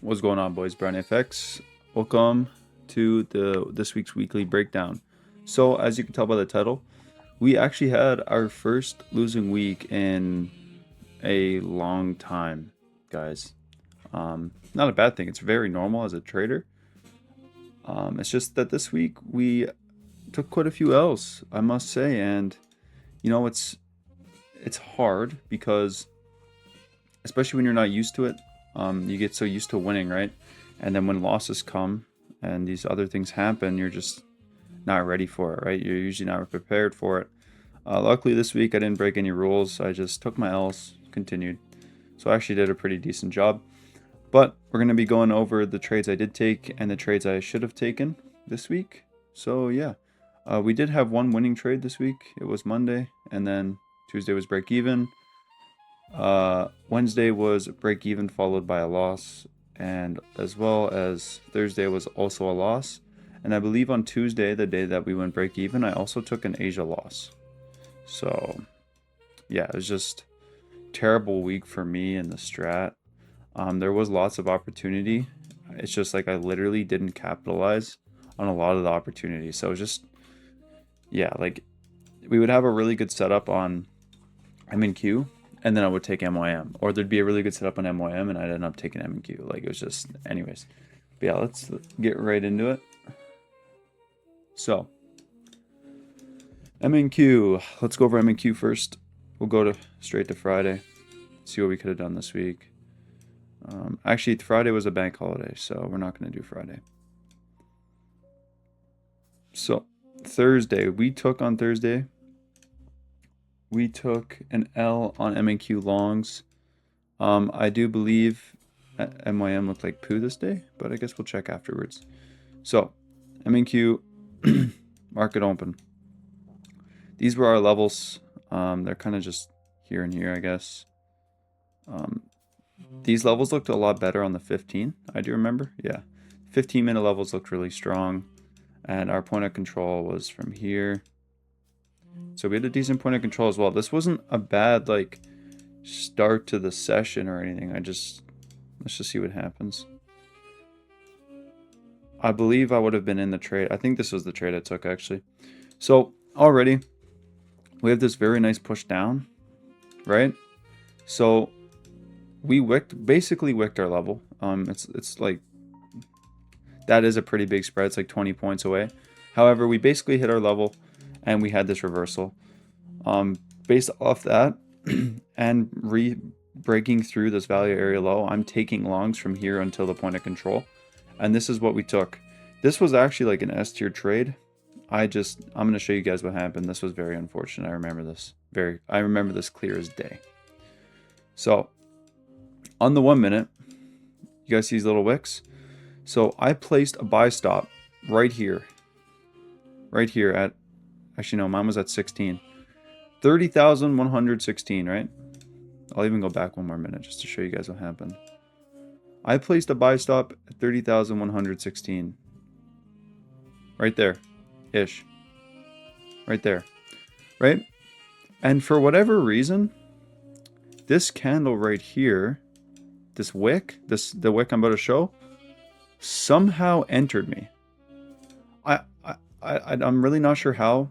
What's going on, boys? Bronnie-FX. Welcome to this week's weekly breakdown. So, as you can tell by the title, we actually had our first losing week in a long time, guys. Not a bad thing. It's very normal as a trader. It's just that this week we took quite a few L's, I must say, and you know it's hard because, especially when you're not used to it, you get so used to winning, right? And then when losses come and these other things happen, you're just not ready for it, right? You're usually not prepared for it. Luckily this week I didn't break any rules. I just took my L's, continued. So I actually did a pretty decent job. But we're going to be going over the trades I did take and the trades I should have taken this week. So yeah, we did have one winning trade this week. It was Monday, and then Tuesday was break even. Wednesday was break even followed by a loss, and as well as Thursday was also a loss. And I believe on Tuesday, the day that we went break even, I also took an Asia loss. So yeah, it was just terrible week for me in the strat. There was lots of opportunity. It's just like I literally didn't capitalize on a lot of the opportunities. So just, yeah, like we would have a really good setup on M&Q, and then I would take MYM. Or there'd be a really good setup on MYM, and I'd end up taking M&Q. Like, it was just, anyways. But yeah, let's get right into it. So, M&Q. Let's go over M&Q first. We'll go straight to Friday. See what we could have done this week. Actually, Friday was a bank holiday, so we're not going to do Friday. So, Thursday. We took an L on M&Q longs. I do believe MYM looked like poo this day, but I guess we'll check afterwards. So, M&Q, market open. These were our levels. They're kind of just here and here, I guess. These levels looked a lot better on the 15, I do remember. Yeah, 15-minute levels looked really strong. And our point of control was from here. So we had a decent point of control as well. This wasn't a bad, like, start to the session or anything. Let's just see what happens. I believe I would have been in the trade. I think this was the trade I took, actually. So already we have this very nice push down, right? So we basically wicked our level. It's like, that is a pretty big spread. It's like 20 points away. However, we basically hit our level and we had this reversal. Based off that and breaking through this value area low, I'm taking longs from here until the point of control. And this is what we took. This was actually like an S tier trade. I'm going to show you guys what happened. This was very unfortunate. I remember this clear as day. So on the 1 minute, you guys see these little wicks? So I placed a buy stop right here at, actually no, mine was at 16. 30,116, right? I'll even go back one more minute just to show you guys what happened. I placed a buy stop at 30,116. Right there, ish. Right there, right? And for whatever reason, this candle right here, this wick, the wick I'm about to show, somehow entered me. I'm really not sure how.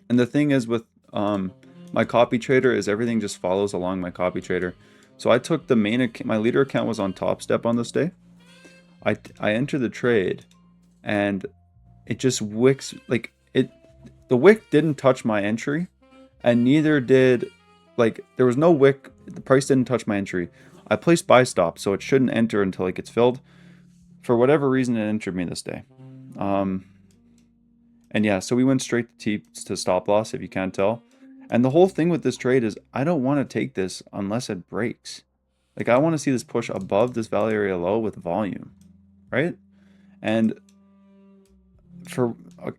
And the thing is with my copy trader is everything just follows along my copy trader. So I took the main account, my leader account was on top step on this day. I entered the trade and it just wicks, like the wick didn't touch my entry, and neither did, like, there was no wick, the price didn't touch my entry. I placed buy stop, so it shouldn't enter until it gets filled. For whatever reason, it entered me this day. And yeah, so we went straight to stop loss, if you can't tell. And the whole thing with this trade is I don't want to take this unless it breaks. Like, I want to see this push above this value area low with volume, right? And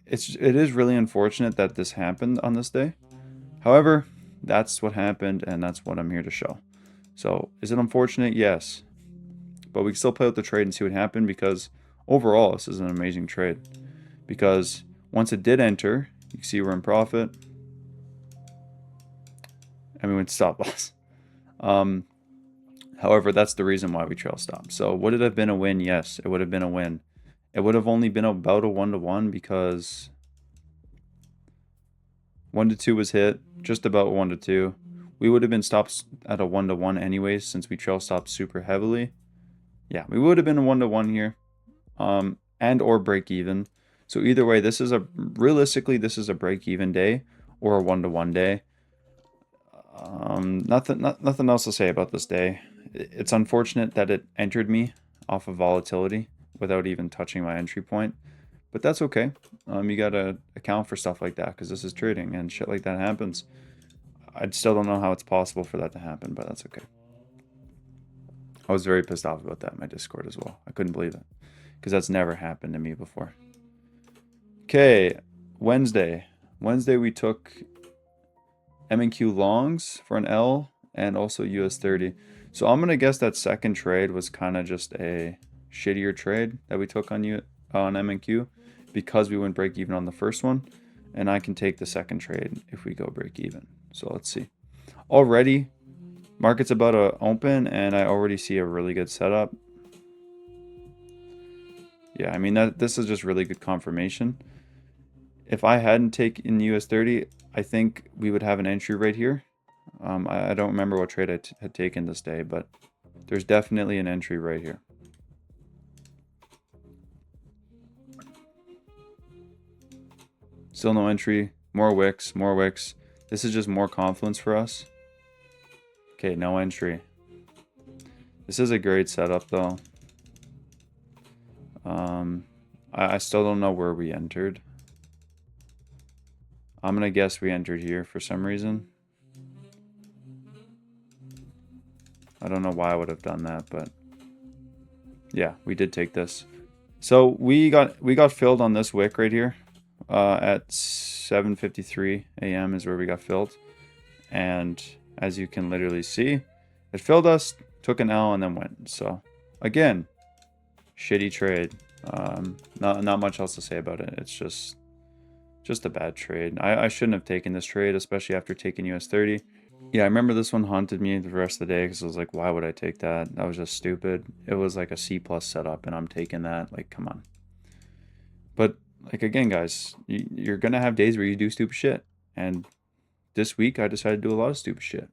it is really unfortunate that this happened on this day. However, that's what happened, and that's what I'm here to show. So, is it unfortunate? Yes. But we can still play with the trade and see what happened, because overall, this is an amazing trade. Because once it did enter, you can see we're in profit. And we went stop loss. However, that's the reason why we trail stopped. So would it have been a win? Yes, it would have been a win. It would have only been about a 1-to-1 because 1-to-2 was hit, just about 1-to-2. We would have been stopped at a 1-to-1 anyways since we trail stopped super heavily. Yeah, we would have been a 1-to-1 here, and or break even. So either way, this is realistically this is a break even day or a 1-to-1 day. Nothing else to say about this day. It's unfortunate that it entered me off of volatility without even touching my entry point, but that's okay. You gotta account for stuff like that because this is trading and shit like that happens. I still don't know how it's possible for that to happen, but that's okay. I was very pissed off about that in my Discord as well. I couldn't believe it because that's never happened to me before. Okay, Wednesday. Wednesday we took M&Q longs for an L and also US30. So I'm gonna guess that second trade was kind of just a shittier trade that we took on M&Q because we went break even on the first one, and I can take the second trade if we go break even. So let's see. Already, market's about to open, and I already see a really good setup. Yeah, I mean this is just really good confirmation. If I hadn't taken US30, I think we would have an entry right here. I don't remember what trade I had taken this day, but there's definitely an entry right here. Still no entry. More wicks, more wicks. This is just more confluence for us. Okay, no entry. This is a great setup though. I still don't know where we entered. I'm gonna guess we entered here for some reason. I don't know why I would have done that, but yeah, we did take this. So we got filled on this wick right here. At 7:53 a.m. is where we got filled, and as you can literally see, it filled us, took an L, and then went. So again, shitty trade. Not much else to say about it. It's just a bad trade. I shouldn't have taken this trade, especially after taking US30. Yeah, I remember this one haunted me the rest of the day because I was like, why would I take that? That was just stupid. It was like a C+ setup, and I'm taking that. Like, come on. But like again, guys, you're gonna have days where you do stupid shit, and this week I decided to do a lot of stupid shit.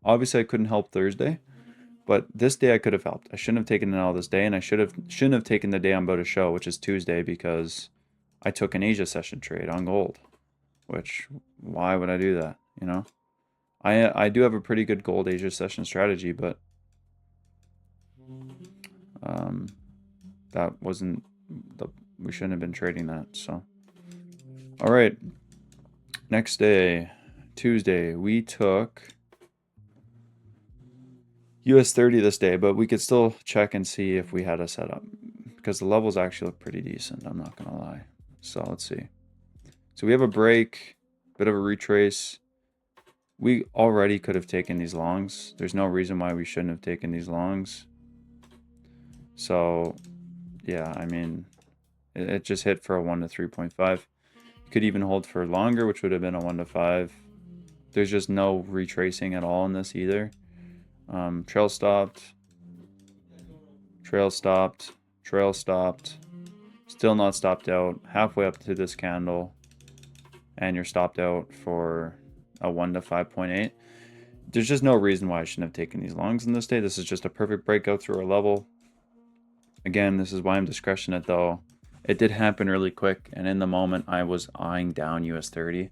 Obviously, I couldn't help Thursday, but this day I could have helped. I shouldn't have taken an L this day, and I shouldn't have taken the day I'm about to show, which is Tuesday, because I took an Asia session trade on gold. Which, why would I do that? You know, I do have a pretty good gold Asia session strategy, but that wasn't we shouldn't have been trading that. So, all right. Next day, Tuesday, we took US30 this day, but we could still check and see if we had a setup because the levels actually look pretty decent. I'm not gonna lie. So let's see. So we have a break, bit of a retrace. We already could have taken these longs. There's no reason why we shouldn't have taken these longs. So yeah, I mean, it just hit for a 1 to 3.5. Could even hold for longer, which would have been a 1 to 5. There's just no retracing at all in this either. Trail stopped, trail stopped, trail stopped, still not stopped out, halfway up to this candle, and you're stopped out for a 1 to 5.8. There's just no reason why I shouldn't have taken these longs in this day. This is just a perfect breakout through our level. Again, this is why I'm discretionate though. It did happen really quick, and in the moment I was eyeing down US30.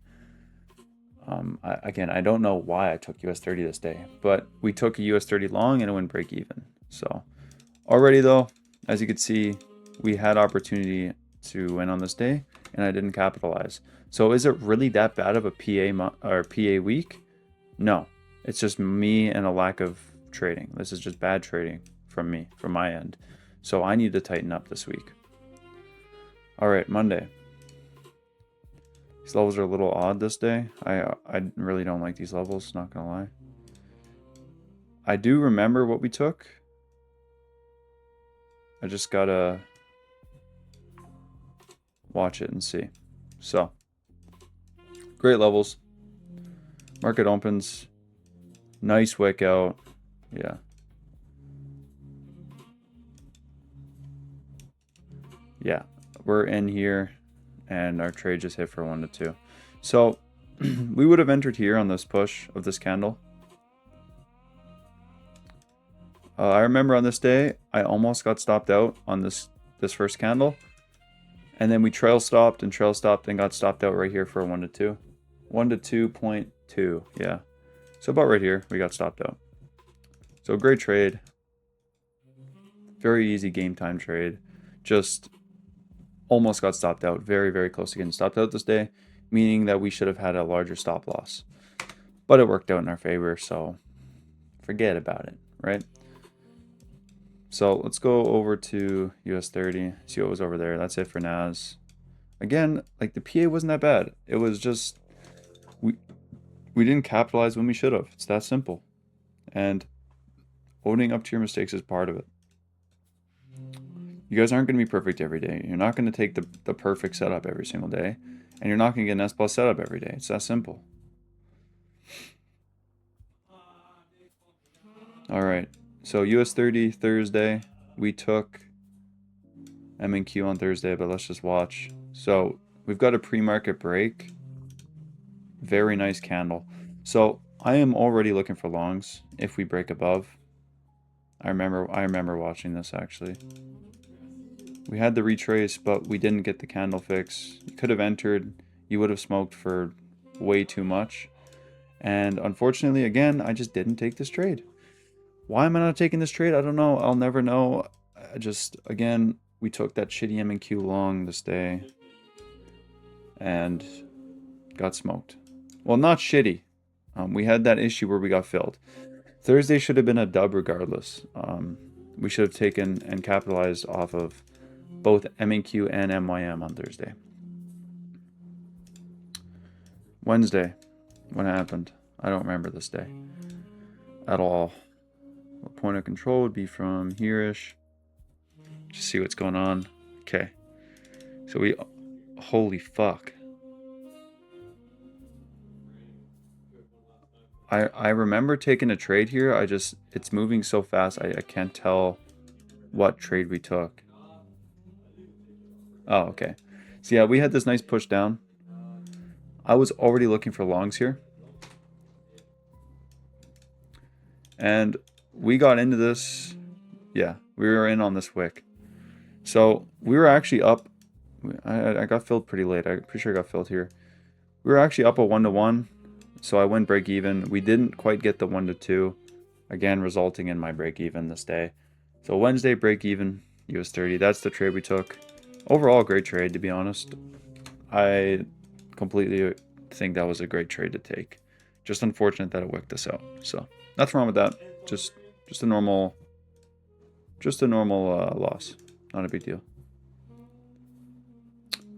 Again, I don't know why I took US30 this day, but we took a US30 long and it went break even. So already though, as you can see, we had opportunity to win on this day and I didn't capitalize. So is it really that bad of a PA week? No, it's just me and a lack of trading. This is just bad trading from me, from my end. So I need to tighten up this week. All right, Monday. These levels are a little odd this day. I really don't like these levels, not gonna lie. I do remember what we took. I just gotta watch it and see. So, great levels. Market opens. Nice wick out. Yeah. Yeah, we're in here, and our trade just hit for 1 to 2. So we would have entered here on this push of this candle. I remember on this day, I almost got stopped out on this first candle. And then we trail stopped and got stopped out right here for a 1 to 2. 1 to 2.2, yeah. So about right here, we got stopped out. So great trade. Very easy game time trade. Just almost got stopped out. Very, very close to getting stopped out this day, meaning that we should have had a larger stop loss. But it worked out in our favor, so forget about it, right? So let's go over to US 30, see what was over there. That's it for NAS. Again, like the PA wasn't that bad. It was just, we didn't capitalize when we should have. It's that simple. And owning up to your mistakes is part of it. You guys aren't going to be perfect every day. You're not going to take the perfect setup every single day. And you're not going to get an S plus setup every day. It's that simple. All right. So US 30 Thursday, we took M&Q on Thursday, but let's just watch. So we've got a pre-market break. Very nice candle. So I am already looking for longs if we break above. I remember watching this actually. We had the retrace, but we didn't get the candle fix. You could have entered. You would have smoked for way too much. And unfortunately, again, I just didn't take this trade. Why am I not taking this trade? I don't know. I'll never know. Again, we took that shitty M&Q long this day and got smoked. Well, not shitty. We had that issue where we got filled. Thursday should have been a dub regardless. We should have taken and capitalized off of both M&Q and MYM on Thursday. Wednesday, what happened? I don't remember this day at all. The point of control would be from here-ish. Just see what's going on. Okay. So holy fuck. I remember taking a trade here. It's moving so fast. I can't tell what trade we took. Oh, okay. So yeah, we had this nice push down. I was already looking for longs here. And we got into this. Yeah, we were in on this wick. So we were actually up. I got filled pretty late. I'm pretty sure I got filled here. We were actually up a 1 to 1. So I went break even. We didn't quite get the 1 to 2. Again, resulting in my break even this day. So Wednesday break even, US 30. That's the trade we took. Overall, great trade, to be honest. I completely think that was a great trade to take. Just unfortunate that it wicked us out. So nothing wrong with that. Just a normal loss. Not a big deal.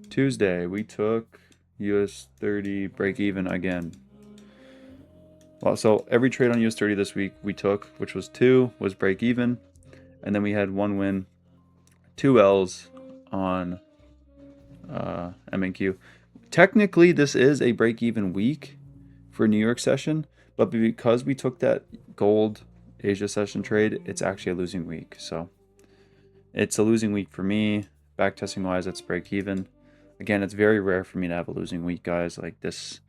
Tuesday, we took US 30 break even again. Well, so every trade on US 30 this week we took, which was 2, was break even. And then we had 1 win, 2 L's on M&Q. Technically, this is a break even week for New York session, but because we took that gold Asia session trade, it's actually a losing week. So it's a losing week for me. Backtesting wise, it's break even. Again, it's very rare for me to have a losing week, guys. Like, this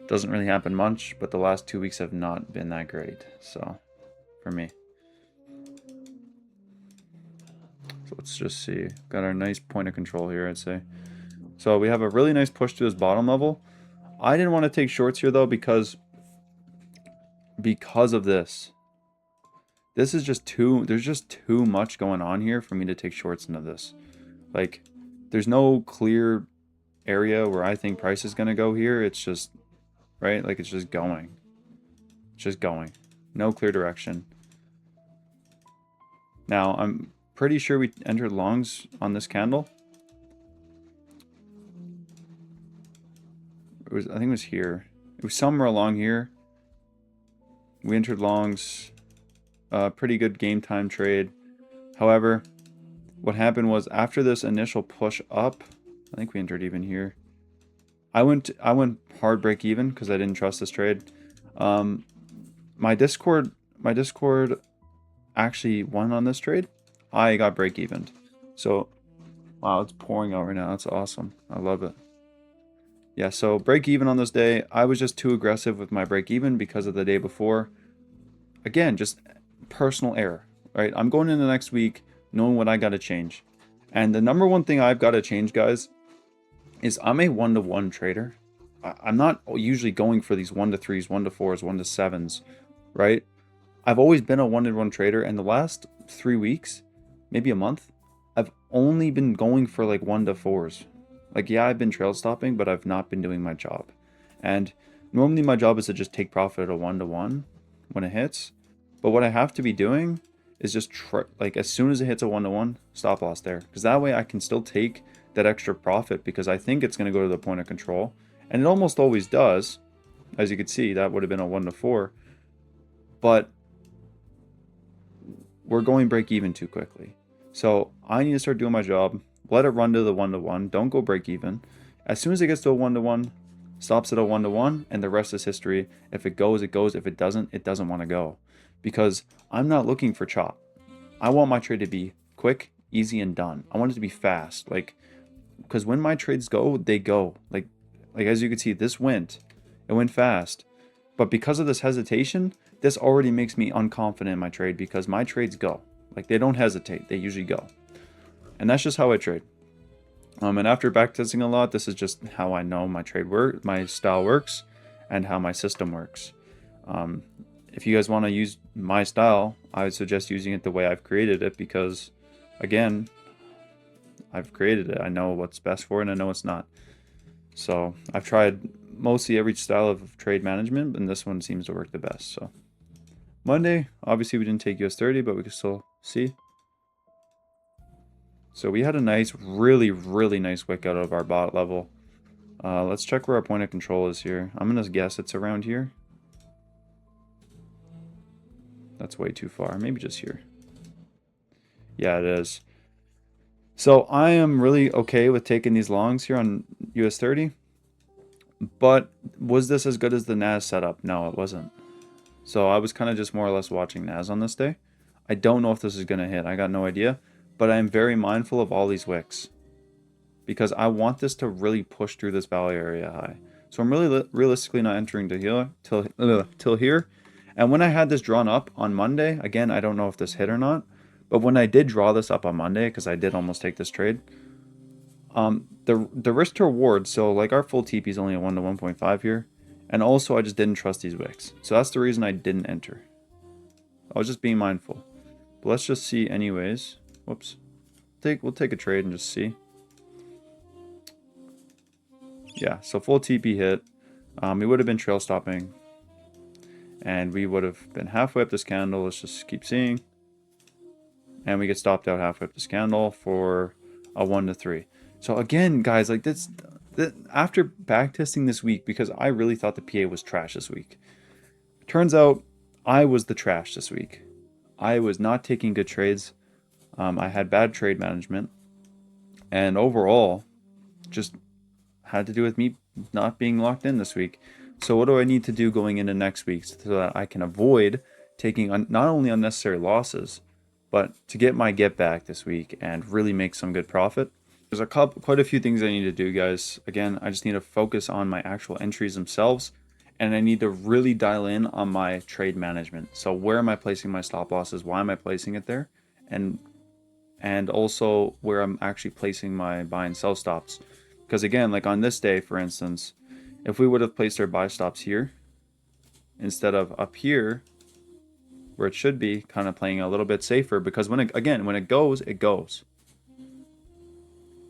doesn't really happen much, but the last 2 weeks have not been that great. So for me. So let's just see. Got our nice point of control here, I'd say. So we have a really nice push to this bottom level. I didn't want to take shorts here though because of this. This is just there's just too much going on here for me to take shorts into this. Like, there's no clear area where I think price is going to go here. It's just, right? Like, it's just going. It's just going. No clear direction. Now, I'm pretty sure we entered longs on this candle. I think it was here. It was somewhere along here. We entered longs. Pretty good game time trade. However, what happened was after this initial push up, I think we entered even here. I went hard break even because I didn't trust this trade. My Discord actually won on this trade. I got break evened. So Wow, it's pouring out right now. That's awesome. I love it. Yeah, so break even on this day. I was just too aggressive with my break even because of the day before. Again, just personal error, right? I'm going into next week knowing what I got to change. And the number one thing I've got to change, guys, is I'm a one-to-one trader. I'm not usually going for these 1-3s, 1-4s, 1-7s, right? I've always been a one-to-one trader, and the last 3 weeks, maybe a month, I've only been going for like 1-4s. Like, yeah, I've been trail stopping, but I've not been doing my job. And normally my job is to just take profit at a 1-to-1 when it hits. But what I have to be doing is just like as soon as it hits a 1-to-1, stop loss there. Because that way I can still take that extra profit because I think it's going to go to the point of control. And it almost always does. As you can see, that would have been a 1-to-4. But we're going break even too quickly. So I need to start doing my job. Let it run to the 1-to-1. Don't go break even. As soon as it gets to a 1-to-1, stops at a 1-to-1, and the rest is history. If it goes, it goes. If it doesn't want to go. Because I'm not looking for chop. I want my trade to be quick, easy, and done. I want it to be fast. Like, because when my trades go, they go. Like as you can see, it went fast. But because of this hesitation, this already makes me unconfident in my trade because my trades go. Like, they don't hesitate. They usually go. And that's just how I trade. And after backtesting a lot, this is just how I know my style works, and how my system works. If you guys want to use my style, I would suggest using it the way I've created it because, again, I've created it. I know what's best for it and I know what's not. So I've tried mostly every style of trade management, and this one seems to work the best. So Monday, obviously we didn't take US30, but we can still see. So we had a nice, really, really nice wick out of our bot level. Let's check where our point of control is here. I'm going to guess it's around here. That's way too far. Maybe just here. Yeah, it is. So I am really okay with taking these longs here on US30. But was this as good as the NAS setup? No, it wasn't. So I was kind of just more or less watching NAS on this day. I don't know if this is going to hit. I got no idea. But I am very mindful of all these wicks, because I want this to really push through this value area high. So I'm really realistically not entering to here till here. And when I had this drawn up on Monday, again, I don't know if this hit or not, but when I did draw this up on Monday, because I did almost take this trade, the risk to reward, so like our full TP is only a 1-to-1.5 here, and also I just didn't trust these wicks. So that's the reason I didn't enter. I was just being mindful. But let's just see anyways. Whoops. We'll take a trade and just see. Yeah, so full TP hit. We would have been trail stopping. And we would have been halfway up this candle. Let's just keep seeing. And we get stopped out halfway up this candle for a 1-to-3. So again, guys, like this, after backtesting this week, because I really thought the PA was trash this week. Turns out I was the trash this week. I was not taking good trades. I had bad trade management. And overall, just had to do with me not being locked in this week. So what do I need to do going into next week so that I can avoid taking not only unnecessary losses, but to get my get back this week and really make some good profit? There's quite a few things I need to do, guys. Again, I just need to focus on my actual entries themselves, and I need to really dial in on my trade management. So where am I placing my stop losses? Why am I placing it there? And also where I'm actually placing my buy and sell stops. Because again, like on this day, for instance, if we would have placed our buy stops here instead of up here where it should be, kind of playing a little bit safer, because when it goes, it goes.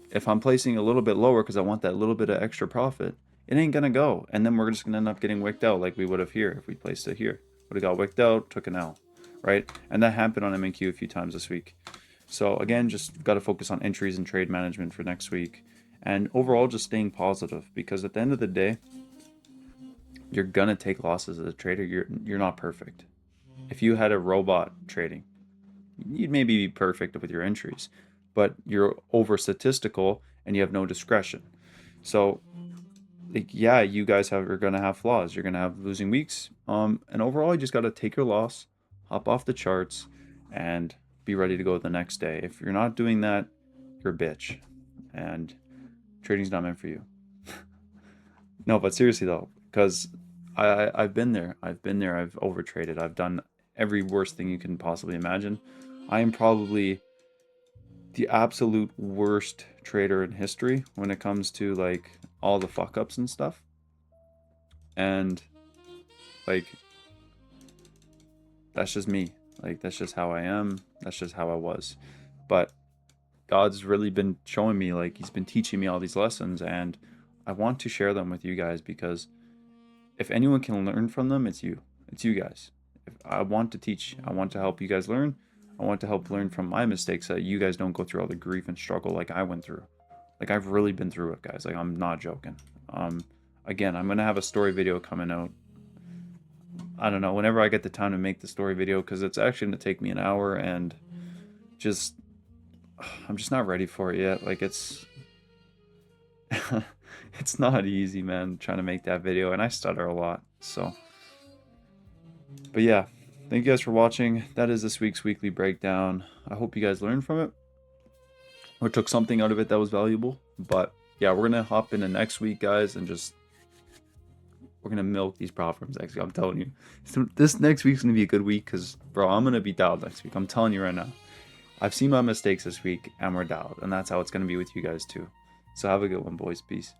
If I'm placing a little bit lower because I want that little bit of extra profit, it ain't gonna go, and then we're just gonna end up getting wicked out like we would have here if we placed it here. Would have got wicked out, took an L, right? And that happened on MNQ a few times this week. So again, just got to focus on entries and trade management for next week. And overall, just staying positive, because at the end of the day, you're going to take losses as a trader. You're not perfect. If you had a robot trading, you'd maybe be perfect with your entries, but you're over statistical and you have no discretion. So, like, yeah, you guys are going to have flaws. You're going to have losing weeks. And overall, you just got to take your loss, hop off the charts, and be ready to go the next day. If you're not doing that, you're a bitch. and trading's not meant for you. No, but seriously though, because I've been there. I've overtraded. I've done every worst thing you can possibly imagine. I am probably the absolute worst trader in history when it comes to like all the fuck ups and stuff. And like that's just me. Like that's just how I am. That's just how I was. But God's really been showing me, like he's been teaching me all these lessons, and I want to share them with you guys, because if anyone can learn from them, it's you. It's you guys. If I want to teach, I want to help you guys learn. I want to help learn from my mistakes, so that you guys don't go through all the grief and struggle like I went through. Like I've really been through it, guys. Like I'm not joking. Again, I'm gonna have a story video coming out. I don't know, whenever I get the time to make the story video, because it's actually gonna take me an hour, and just I'm just not ready for it yet. Like it's it's not easy, man, trying to make that video, and I stutter a lot. So, but yeah, thank you guys for watching. That is this week's weekly breakdown. I hope you guys learned from it or took something out of it that was valuable. But yeah, we're gonna hop into next week, guys, and just we're gonna milk these proverbs next week. I'm telling you, so this next week's gonna be a good week, because bro, I'm gonna be dialed next week. I'm telling you right now. I've seen my mistakes this week, and we're dialed, and that's how it's gonna be with you guys too. So have a good one, boys. Peace.